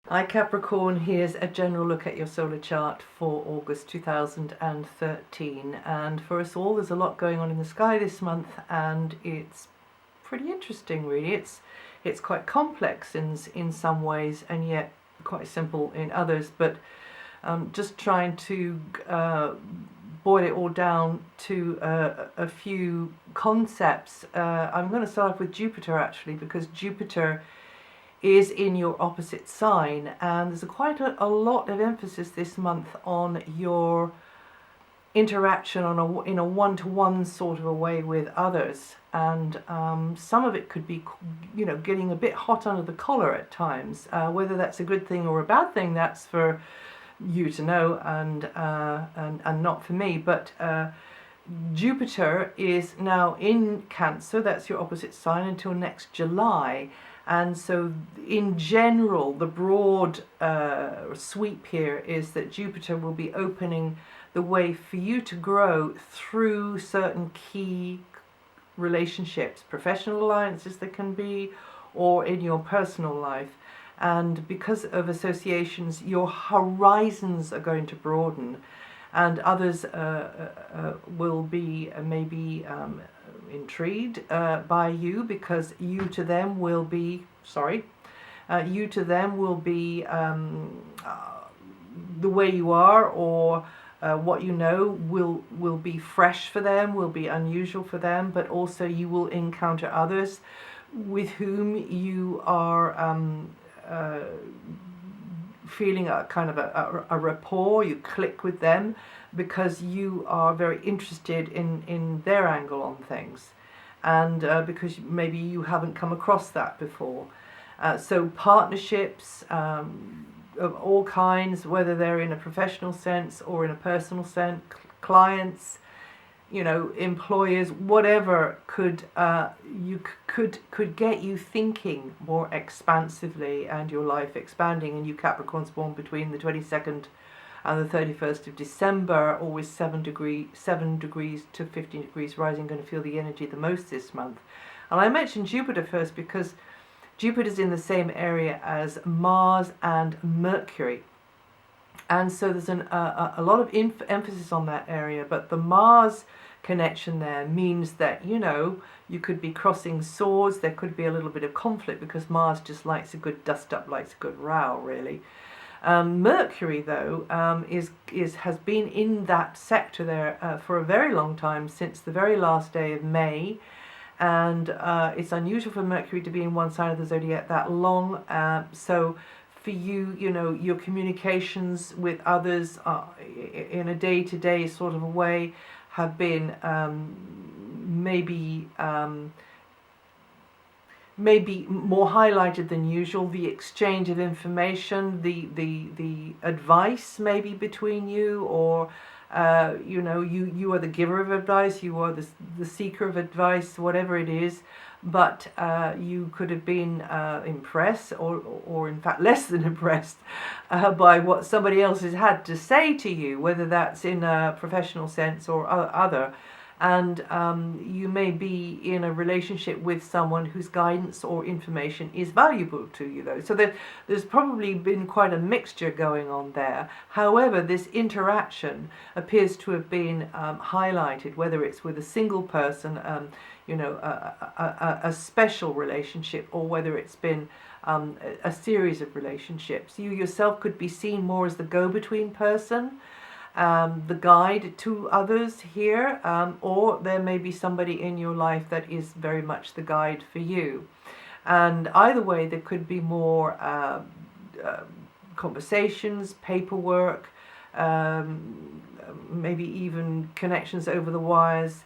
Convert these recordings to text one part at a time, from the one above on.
Hi Capricorn, here's a general look at your solar chart for August 2013, and for us all there's a lot going on in the sky this month, and it's pretty interesting really. It's quite complex in some ways and yet quite simple in others, but just trying to boil it all down to a few concepts. I'm going to start off with Jupiter actually, because Jupiter is in your opposite sign, and there's quite a lot of emphasis this month on your interaction in a one-to-one sort of a way with others, and some of it could be, you know, getting a bit hot under the collar at times. Whether that's a good thing or a bad thing, that's for you to know, and not for me. But Jupiter is now in Cancer, that's your opposite sign, until next July. And so in general, the broad sweep here is that Jupiter will be opening the way for you to grow through certain key relationships, professional alliances there can be, or in your personal life. And because of associations, your horizons are going to broaden, and others will be maybe intrigued by you, because you to them will be the way you are, or what you know will be fresh for them, will be unusual for them, but also you will encounter others with whom you are feeling a kind of a rapport. You click with them because you are very interested in their angle on things, and because maybe you haven't come across that before. So partnerships of all kinds, whether they're in a professional sense or in a personal sense, clients, you know, employers, whatever could get you thinking more expansively and your life expanding. And you Capricorns born between the 22nd and the 31st of December, always 7 degrees to 15 degrees rising, going to feel the energy the most this month. And I mentioned Jupiter first because Jupiter's in the same area as Mars and Mercury. And so there's a lot of emphasis on that area, but the Mars connection there means that, you know, you could be crossing swords. There could be a little bit of conflict because Mars just likes a good dust up, likes a good row, really. Mercury, though, has been in that sector there for a very long time, since the very last day of May. And it's unusual for Mercury to be in one sign of the zodiac that long. So for you, you know, your communications with others in a day-to-day sort of a way have been maybe more highlighted than usual. The exchange of information, the advice maybe between you, or you know, you are the giver of advice, you are the seeker of advice, whatever it is. But you could have been impressed, or in fact less than impressed, by what somebody else has had to say to you, whether that's in a professional sense or other. And you may be in a relationship with someone whose guidance or information is valuable to you, though. So there's probably been quite a mixture going on there. However, this interaction appears to have been highlighted, whether it's with a single person, you know, a special relationship, or whether it's been a series of relationships. You yourself could be seen more as the go-between person, the guide to others here, or there may be somebody in your life that is very much the guide for you. And either way, there could be more conversations, paperwork, maybe even connections over the wires,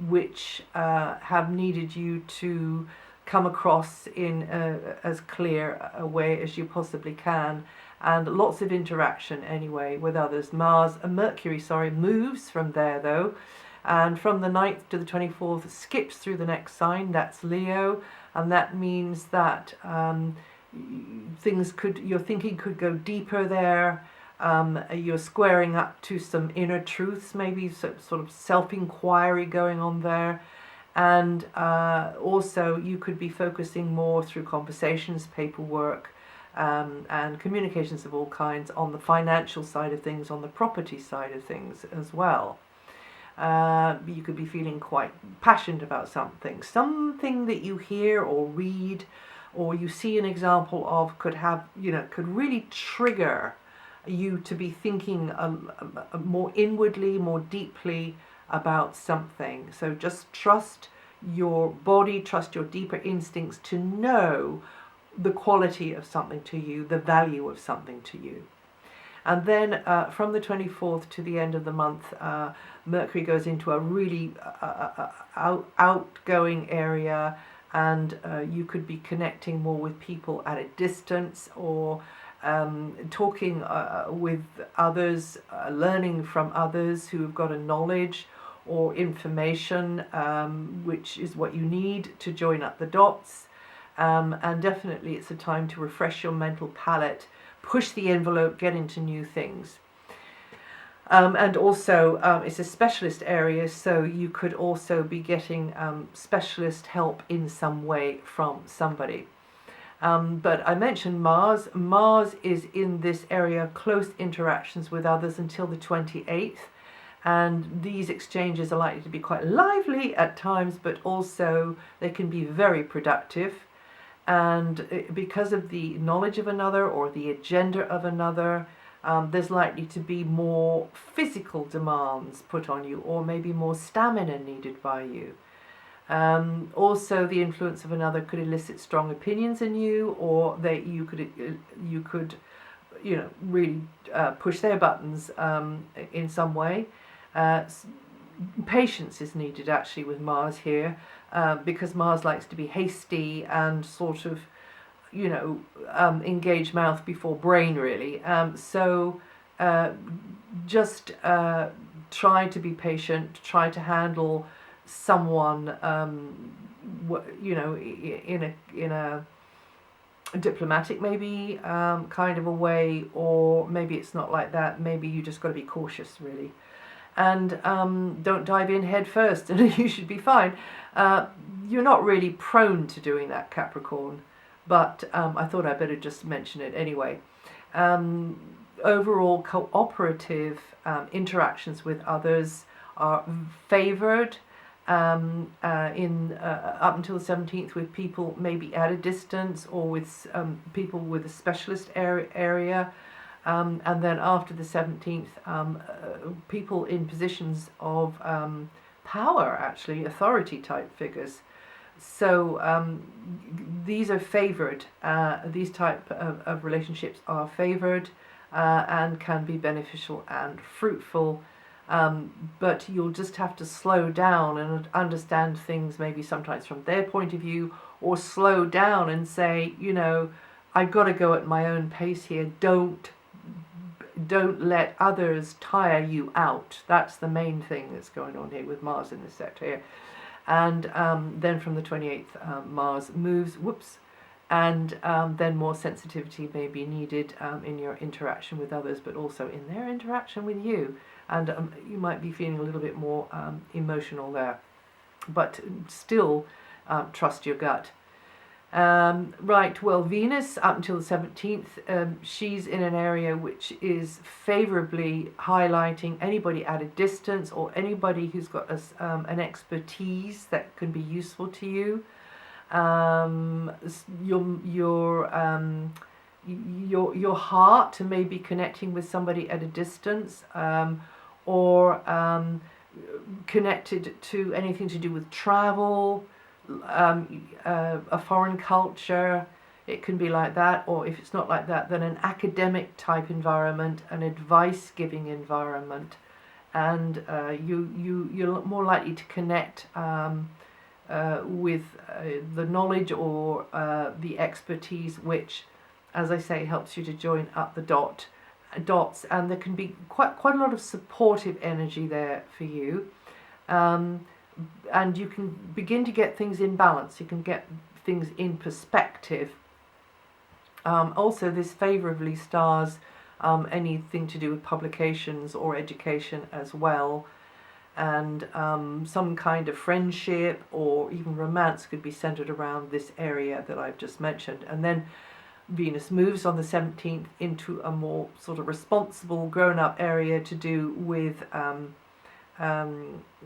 which have needed you to come across in as clear a way as you possibly can. And lots of interaction anyway with others. Mercury moves from there though, and from the 9th to the 24th skips through the next sign, that's Leo, and that means that your thinking could go deeper there. You're squaring up to some inner truths, maybe sort of self-inquiry going on there. And also you could be focusing more through conversations, paperwork, and communications of all kinds on the financial side of things, on the property side of things as well. You could be feeling quite passionate about something that you hear or read or you see an example of could really trigger you to be thinking more inwardly, more deeply about something. So just trust your body, trust your deeper instincts to know the quality of something to you, the value of something to you. And then from the 24th to the end of the month, Mercury goes into a really outgoing area, and you could be connecting more with people at a distance, or talking with others, learning from others who have got a knowledge or information, which is what you need to join up the dots. And definitely it's a time to refresh your mental palette, push the envelope, get into new things. And also it's a specialist area, so you could also be getting specialist help in some way from somebody. But I mentioned Mars. Mars is in this area of close interactions with others until the 28th. And these exchanges are likely to be quite lively at times, but also they can be very productive. And because of the knowledge of another or the agenda of another, there's likely to be more physical demands put on you, or maybe more stamina needed by you. Also, the influence of another could elicit strong opinions in you, or that you could really push their buttons in some way. Patience is needed actually with Mars here, because Mars likes to be hasty and sort of, engage mouth before brain, really. So just try to be patient, try to handle someone, in a diplomatic maybe kind of a way, or maybe it's not like that. Maybe you just got to be cautious, really. And don't dive in head first, and you should be fine. You're not really prone to doing that, Capricorn, but I thought I'd better just mention it anyway. Overall, cooperative interactions with others are favoured up until the 17th, with people maybe at a distance, or with people with a specialist area. And then after the 17th, people in positions of power, actually, authority type figures. So these are favoured. These type of relationships are favoured and can be beneficial and fruitful. But you'll just have to slow down and understand things maybe sometimes from their point of view, or slow down and say, I've got to go at my own pace here. Don't let others tire you out. That's the main thing that's going on here with Mars in this sector here. And then from the 28th, Mars moves, and then more sensitivity may be needed in your interaction with others, but also in their interaction with you. And you might be feeling a little bit more emotional there. But still, trust your gut. Right, well, Venus, up until the 17th, she's in an area which is favourably highlighting anybody at a distance, or anybody who's got an expertise that can be useful to you. Your heart to maybe connecting with somebody at a distance, or connected to anything to do with travel, a foreign culture. It can be like that, or if it's not like that, then an academic type environment, an advice giving environment, and you're more likely to connect with the knowledge or the expertise, which, as I say, helps you to join up the dots, and there can be quite a lot of supportive energy there for you. And you can begin to get things in balance. You can get things in perspective. Also, this favourably stars anything to do with publications or education as well. And some kind of friendship or even romance could be centred around this area that I've just mentioned. And then Venus moves on the 17th into a more sort of responsible, grown-up area to do with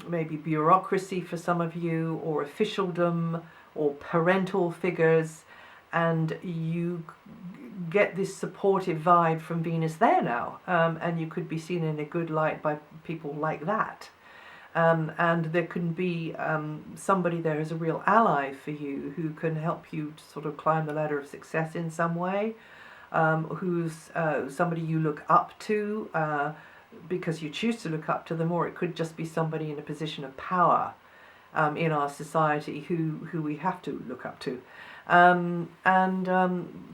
maybe bureaucracy for some of you, or officialdom, or parental figures, and you get this supportive vibe from Venus there now, and you could be seen in a good light by people like that. And there can be somebody there as a real ally for you, who can help you to sort of climb the ladder of success in some way, who's somebody you look up to because you choose to look up to them, or it could just be somebody in a position of power in our society who we have to look up to.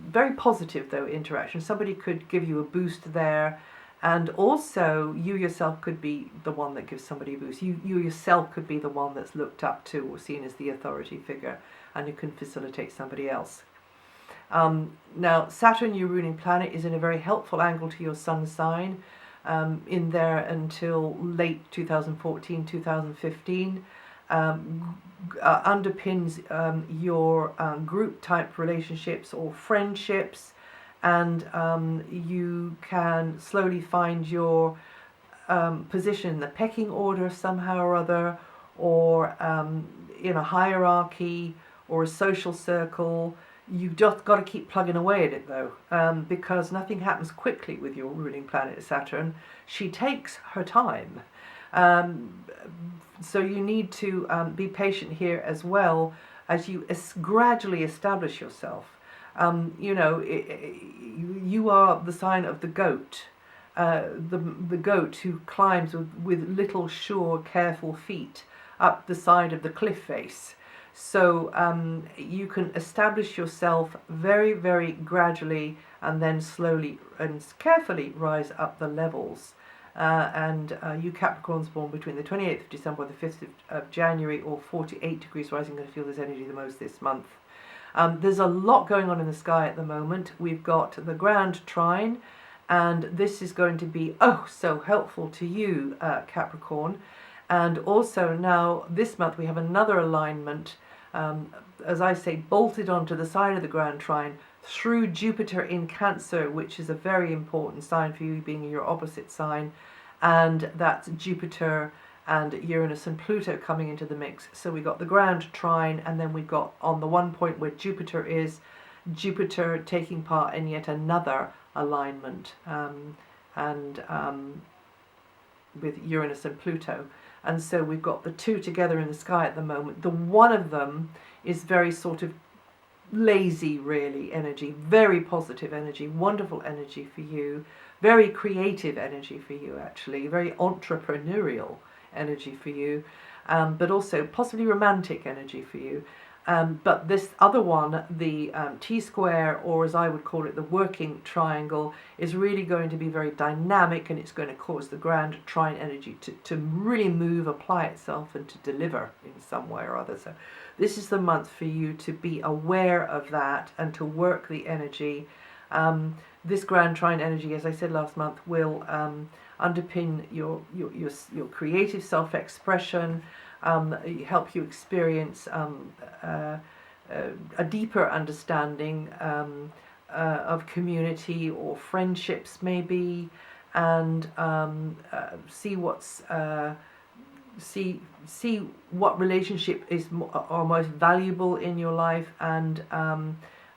Very positive, though, interaction. Somebody could give you a boost there. And also, you yourself could be the one that gives somebody a boost. You yourself could be the one that's looked up to or seen as the authority figure, and you can facilitate somebody else. Now, Saturn, your ruling planet, is in a very helpful angle to your sun sign, in there until late 2014, 2015. Underpins your group-type relationships or friendships, and you can slowly find your position in the pecking order somehow or other, or in a hierarchy or a social circle. You've just got to keep plugging away at it, though, because nothing happens quickly with your ruling planet Saturn. She takes her time. So you need to be patient here as well, as you gradually establish yourself. You are the sign of the goat, the goat who climbs with little, sure, careful feet up the side of the cliff face. So you can establish yourself very, very gradually, and then slowly and carefully rise up the levels. You Capricorns born between the 28th of December and the 5th of January, or 48 degrees rising, going to feel this energy the most this month. There's a lot going on in the sky at the moment. We've got the grand trine, and this is going to be so helpful to you, Capricorn. And also now this month we have another alignment, as I say, bolted onto the side of the grand trine through Jupiter in Cancer, which is a very important sign for you, being in your opposite sign, and that's Jupiter and Uranus and Pluto coming into the mix. So we got the grand trine, and then we've got, on the one point where Jupiter is, Jupiter taking part in yet another alignment, with Uranus and Pluto. And so we've got the two together in the sky at the moment. The one of them is very sort of lazy, really, energy, very positive energy, wonderful energy for you, very creative energy for you, actually, very entrepreneurial energy for you, but also possibly romantic energy for you. But this other one, the T-square, or as I would call it, the working triangle, is really going to be very dynamic, and it's going to cause the grand trine energy to really move, apply itself, and to deliver in some way or other. So this is the month for you to be aware of that and to work the energy. This grand trine energy, as I said last month, will underpin your creative self-expression, help you experience a deeper understanding of community or friendships, maybe, and see what relationship is are most valuable in your life, and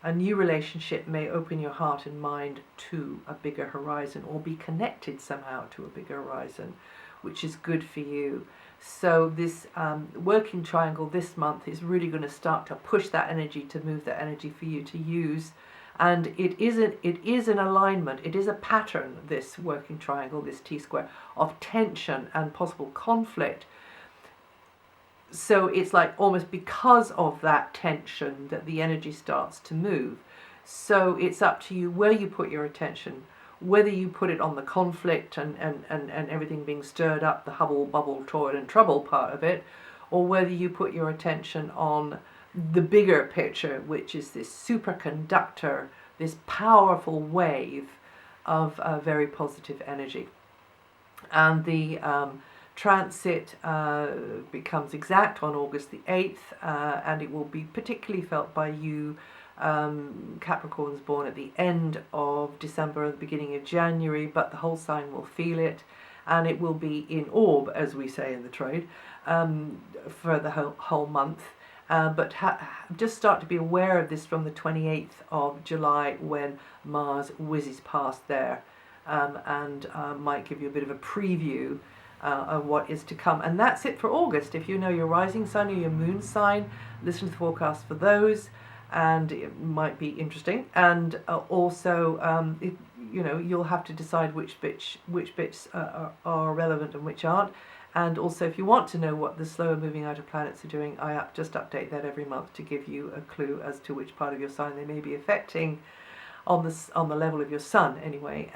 a new relationship may open your heart and mind to a bigger horizon, or be connected somehow to a bigger horizon, which is good for you. So this working triangle this month is really going to start to push that energy, to move that energy for you to use. And it is an alignment, it is a pattern, this working triangle, this T-square, of tension and possible conflict. So it's like almost because of that tension that the energy starts to move. So it's up to you where you put your attention, whether you put it on the conflict and everything being stirred up, the hubble, bubble, toil and trouble part of it, or whether you put your attention on the bigger picture, which is this superconductor, this powerful wave of very positive energy. And the transit becomes exact on August the 8th, and it will be particularly felt by you Capricorn's born at the end of December or the beginning of January, but the whole sign will feel it, and it will be in orb, as we say in the trade, for the whole month. But just start to be aware of this from the 28th of July when Mars whizzes past there, and might give you a bit of a preview of what is to come. And that's it for August. If you know your rising sign or your moon sign, listen to the forecast for those, and it might be interesting. And also, you'll have to decide which bits are relevant and which aren't. And also, if you want to know what the slower moving outer planets are doing, I just update that every month to give you a clue as to which part of your sign they may be affecting on the level of your sun, anyway.